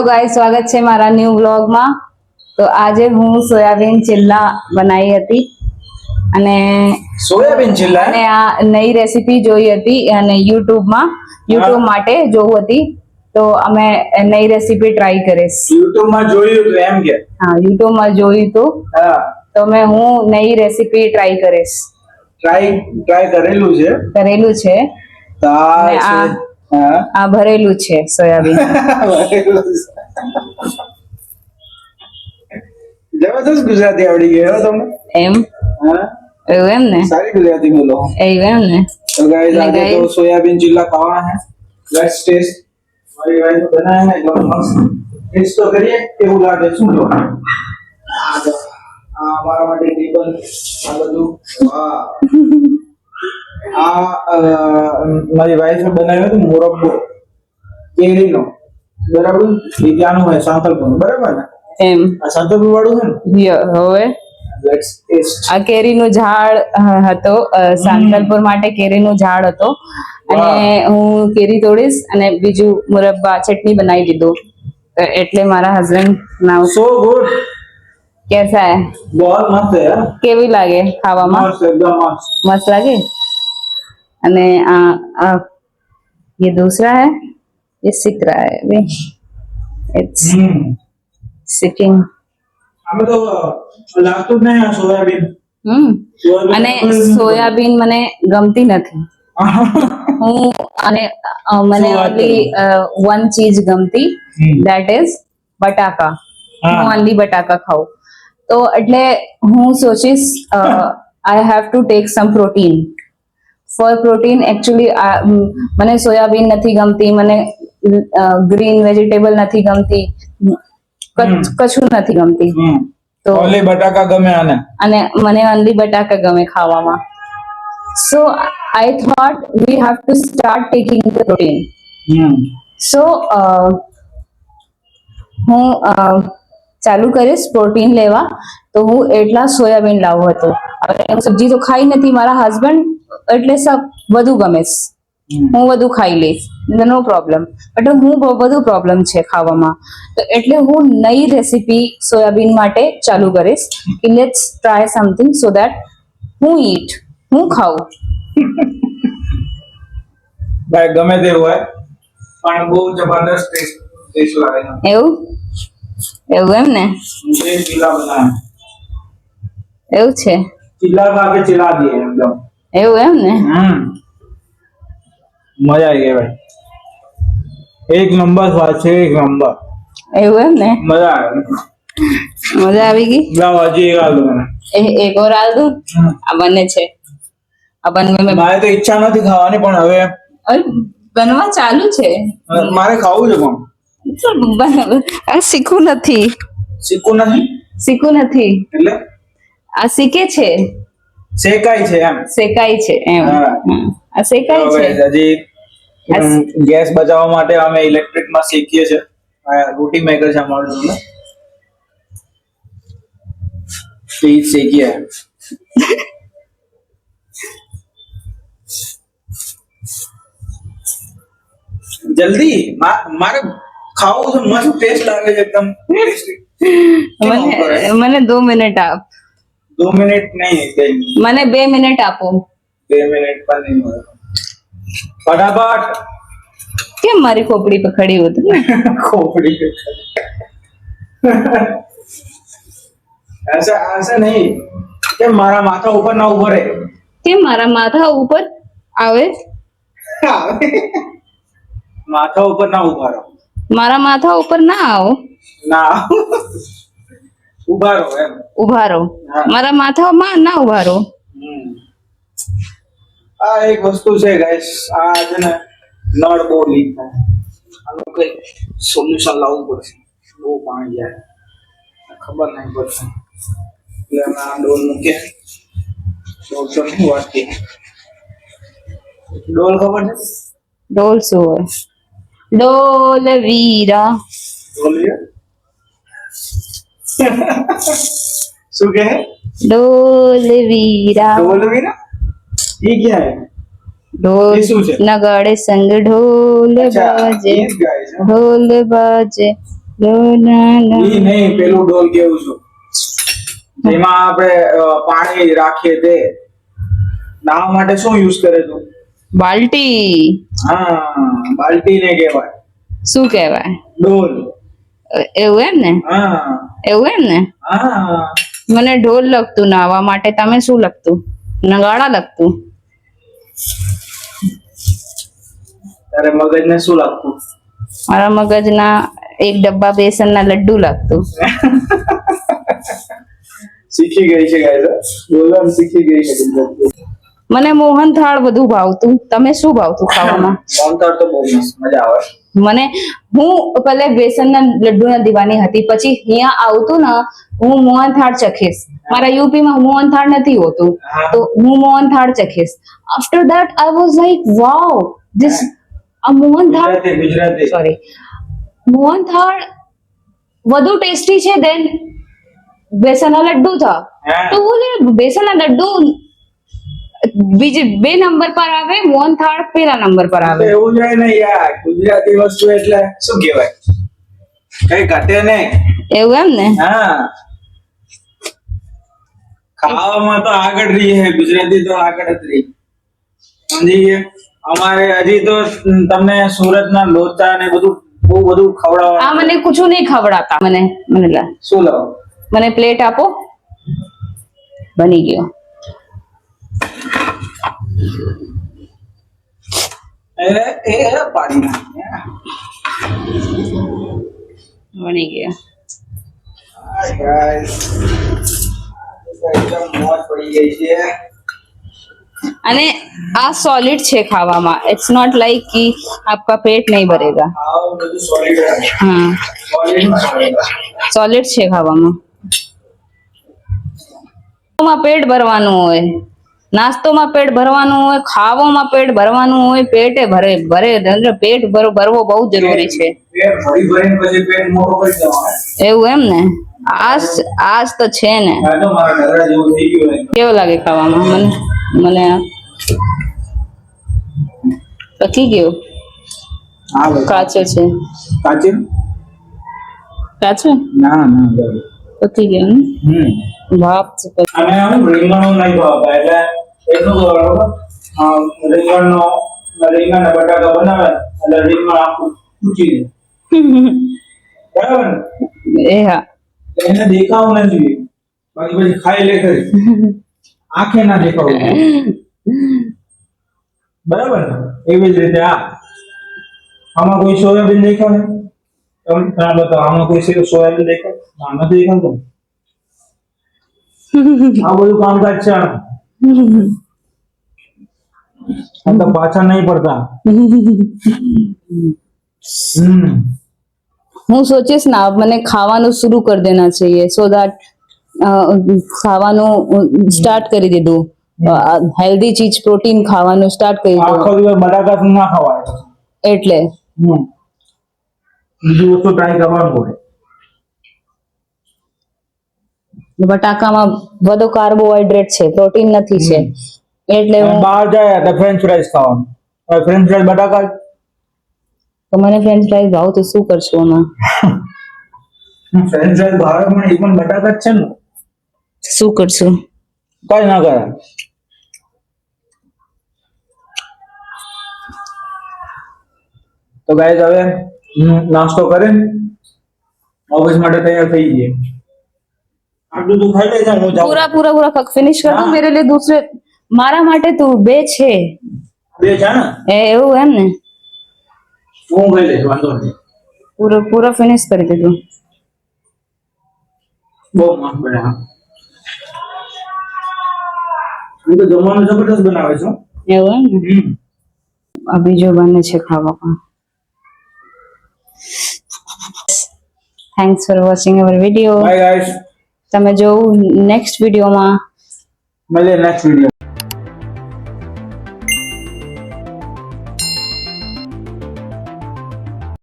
Hello guys, સ્વાગત છે મારા ન્યૂ વ્લોગમાં। તો આજે હું સોયાબીન ચિલ્લા બનાવી હતી અને સોયાબીન ચિલ્લા અને આ નઈ રેસીપી જોઈ હતી અને યુટ્યુબ માટે જોઈ હતી। તો અમે નઈ રેસીપી ટ્રાય કરીશ। યુટ્યુબ માં જોયું તો એમ કે હા, યુટ્યુબ માં જોયું તો હા, તો હું નઈ રેસીપી ટ્રાય કરીશ। ટ્રાય કરેલું છે અને આ ભરેલું છે સોયાબીન। જબરદસ્ત ગુજરાતી આવડી ગઈ હો તમને। એમ હા, એવું એમ ને, સારી ગુજરાતી બોલો। એવું એમ ને। तो गाइस આજે તો સોયાબીન चिल्ला खावाना है। Let's test. મારી વાઈફ બનાયા है एकदम मस्त। टेस्ट तो करिए કેવું લાગે શું જો। આ અમારા માટે ટેબલ આ બધું વાહ। મારી વાઈફે બનાવ્યો હતો મોરબ્બો કેરીનો, બરાબર? એ ત્યાંનું હોય સાંતલપુર, બરાબર ને? એમ આ સાંતલપુર વાળું છે ને? હવે લેટ્સ ટેસ્ટ। આ કેરીનું ઝાડ હતો, સાંતલપુર માટે કેરીનું ઝાડ હતો અને હું કેરી તોડીશ અને બીજું મુરબ્બા ચટણી બનાવી દીધું। તો એટલે મારા હસબન્ડ નામ સો ગુડ। कैसा है? बहुत मस्त है यार। કેવી લાગે ખાવામાં? मस्त एकदम मस्त। मस्त लागे। અને આ ये दूसरा है, ये सीख रहा है अभी, इट्स सीकिंग। हमें तो लागતું જ નહીં આ સોયાબીન। અને સોયાબીન મને ગમતી નથી। હું અને મને ઓનલી વન ચીજ ગમતી, ધેટ ઇઝ બટાકા। હું ઓનલી બટાકા ખાઉં। તો એટલે હું સોચીશ I have to take some protein. For protein actually મને સોયાબીન નથી ગમતી, મને ગ્રીન વેજીટેબલ નથી ગમતી, કશું નથી ગમતી। તો ઓનલી બટાકા ગમે આને, અને મને ઓનલી બટાકા ગમે ખાવામાં। So I thought we have to start taking the protein. So હું ચાલુ કરીશ પ્રોટીન લેવા। તો હું એટલા સોયાબીન લાવું હતું। હવે સબ્જી તો ખાઈ નથી, મારા હસબન્ડ એટલે બધું ગમે, હું બધું ખાઈ લઈશ, નો પ્રોબ્લેમ। બટ હું બધું પ્રોબ્લેમ છે ખાવામાં। તો એટલે હું નઈ રેસીપી સોયાબીન માટે ચાલુ કરીશ કે let's try something so that હું ખાઉં। ભાઈ ગમે તે હોય પણ બહુ જબરદસ્ત ટેસ્ટ લાગે છે। એવું એમ ને, ये चिल्ला बना है, એવું છે, चिल्ला खा के चिल्ला दिए एकदम। એવું એમ ને। मजा आई गया भाई, एक नंबर स्वाद છે, एक नंबर। એવું એમ ને, मजा आया, મજા આવી ગઈ। લાવ હજી એક આલુ મને। એક ઓર આલ દઉં? આ બંને છે, આ બંને મેં મારે તો ઈચ્છા નથી ખાવાની પણ હવે બનવા ચાલુ છે। મારે ખાવું છે પણ આ શીખવું નથી એટલે આ શીખે છે, શેકાય છે એમ, શેકાય છે એમ। આ શેકાય છે। હજી ગેસ બચાવવા માટે અમે ઇલેક્ટ્રિક માં શેકીએ છીએ। રોટી મેકર છે અમારું જોડે, તો ઈ શેકીએ। જલ્દી મારે ખાવું છે, મસ્ત ટેસ્ટ લાગે છે एकदम ટેસ્ટી। મને 2 મિનિટ આપ। 2 મિનિટ નહીં, મને 2 મિનિટ આપો। 2 મિનિટ પણ નહીં મળે, ફટાફટ। કેમ મારી ખોપડી પર ખડી ઉતરી? खोपड़ी ऐसा नहीं कि मारा माथा ऊपर ना ऊपर है, કેમ મારા માથા ઉપર આવે? माथा ऊपर ना ऊपर हो, મારા માથા ઉપર ના આવો, ना ઉભા રહો એમ, ઉભા રહો। મારા માથામાં ના ઉભા રહો। આ એક વસ્તુ છે ગાઈસ, આ છે ને નળ બહુ લીક થાય, આનું કઈ સોલ્યુશન લાવવું પડશે। બહુ પાણી જાય, ખબર નહીં પડશે એટલે અમે આ ડોલ મૂકીએ। ડોલ તો નહીં વાટતી, ડોલ ખબર છે? ડોલ શું હોય? ડોલ વીરા, ડોલ શું કહે? ડોલ વીરા, डोल भी ना, ये क्या है? ढोल ये શું છે? નગાડે સંગ ઢોલ अच्छा, બાજે, ये गाइस ઢોલ બાજે, ઈ નહીં, પેલું ડોલ કેવું છું જેમાં આપણે પાણી રાખીએ તે નાવા માટે શું યુઝ કરે તું? બાલ્ટી. હા, બાલ્ટી ને કહેવાય, શું કહેવાય? ડોલ. એવું એમ ને? હા એવું એમ ને? હા, મને ઢોલ લગતું નાવા માટે, તમે શું લગતું? નગાડા લગતું? તારે મગજને શું લાગતું? મારા મગજના એક ડબ્બા બેસનના લડ્ડુ લાગતું. શીખી ગઈ છે ગાઈસ, બોલવાનું શીખી ગઈ છે ગુજરાતી. મને મોહનથાળ બધું ભાવતું. તમે શું ભાવતું ખાવામાં? મોહનથાળ તો બહુ મસ્ત, મજા આવે. મને, હું પહેલે બેસનના લડ્ડુના દીવાની હતી, પછી અહીંયા આવતું ને હું મોહનથાળ ચખીશ. મારા યુપીમાં મોહનથાળ નથી હોતું, તો હું મોહનથાળ ચખીશ. After that I was like wow, this આ મોહનથાળ, ગુજરાતી. સોરી, મોહનથાળ વધુ ટેસ્ટી છે દેન બેસનના લડ્ડુ થા. તો બોલે બેસનના લડ્ડુ બીજે 2 નંબર પર આવે, મોહનથાળ પહેલા નંબર પર આવે. એવું જાય ને યાર, ગુજરાતી વસ્તુ એટલે શું કહેવાય, કઈ ઘટે નહીં. એવું એમ ને? હા, ખાવામાં તો આગળ રહી છે ગુજરાતી, તો આગળ જ રહી. સમજી ગયા? અમારે હજી તો તમને સુરતના લોચા ને બધું બહુ બધું ખવડાવવાનું. આ મને કુછું નહીં ખવડાતા. મને શું લાવો? મને પ્લેટ આપો, બની ગયો. એ પાડી નાખ્યા. બની ગયો. હાય ગાઈસ, એકદમ મોજ પડી ગઈ છે. અને આ સોલિડ છે ખાવામાં. ઇટ્સ નોટ લાઈક कि आपका पेट नहीं भरेगा. આવ બધું સોલિડ છે. હા, સોલિડ સોલિડ છે ખાવામાં. માં પેટ ભરવાનું હોય, નાસ્તોમાં પેટ ભરવાનું હોય, ખાવામાં પેટ ભરવાનું હોય, પેટે ભરે એટલે પેટ ભરવો બહુ જરૂરી છે. પેટ ભરી ભરીને પછી પેટ મોટો કરી દેવાનો. એવું એમ ને? આજ તો છે ને. આ તો મારા ઢગલા જેવું થઈ ગયું છે. કેવું લાગે ખાવામાં? મને પકી ગયું. હા ભાઈ, કાચો છે. કાચી? કાચો ના બરાબર. પકી ગયું ને? બાપ છે. અને આમ રીંગણો નહીં ભાવતા, એટલે એટલું બરાબર. રીંગણનો રીંગણ ને બટાકા બનાવે એટલે રીંગણ આખું ઊંચી જાય, બરાબર ને? એ હા, એને દેખાવું ના જોઈએ, બાકી પછી ખાઈ લે ખરી, આંખે ના દેખાવું જોઈએ. બરાબર ને? એવી જ રીતે આમાં કોઈ સોયાબીન દેખાય ને? તમે બતાવો, આમાં કોઈ સોયાબીન દેખાય? ના, નથી દેખાતું. આ બધું કામકાજ છે. આ તો પાછા નહીં પડતા. હું સોચીશ ના, મને ખાવાનું शुरू कर देना चाहिए so that ખાવાનું સ્ટાર્ટ કરી દીધું, હેલ્ધી ચીજ, પ્રોટીન ખાવાનું સ્ટાર્ટ કરી આખો દીધું. દિવસ બટાકા ના ખવાય, એટલે બીજું વસ્તુ ટ્રાય કરવાનું હોય. બટાકામાં વધુ કાર્બોહાઈડ્રેટ છે, પ્રોટીન નથી છે. એટલે અને બહાર જાય તો ફ્રેન્ચ ફ્રાઈઝ ખાવાનું. ફ્રેન્ચ ફ્રાઈઝ બટાકા તો મને ફ્રેન્ચ ફ્રાઈઝ ભાવ તો શું કરશું આમાં? ફ્રેન્ચ ફ્રાઈઝ ભાવે પણ એ પણ બટાકા જ છે ને. શું કરશું? કઈ ના કરે. તો ગાઈસ હવે નાસ્તો કરીને ઓફિસ માટે તૈયાર થઈ ગઈ. આટલું તું ખાઈ લે, હું જાઉં. पूरा फिनिश कर दो मेरे लिए. दूसरे મારા માટે તું 2 છે. 2 છે ને? એવું એમ ને? હું ખાઈ લઈશ, વાંધો નહીં. પૂરા ફિનિશ કરી દીધું. બહુ મસ્ત બને. હું તો જમવાનું જબરદસ્ત બનાવે છે. એવું એમ ને? આ બીજો બને છે ખાવામાં. Thanks for watching hour video. Bye guys, તમે જો નેક્સ્ટ વિડીયોમાં મળીએ નેક્સ્ટ વિડીયો.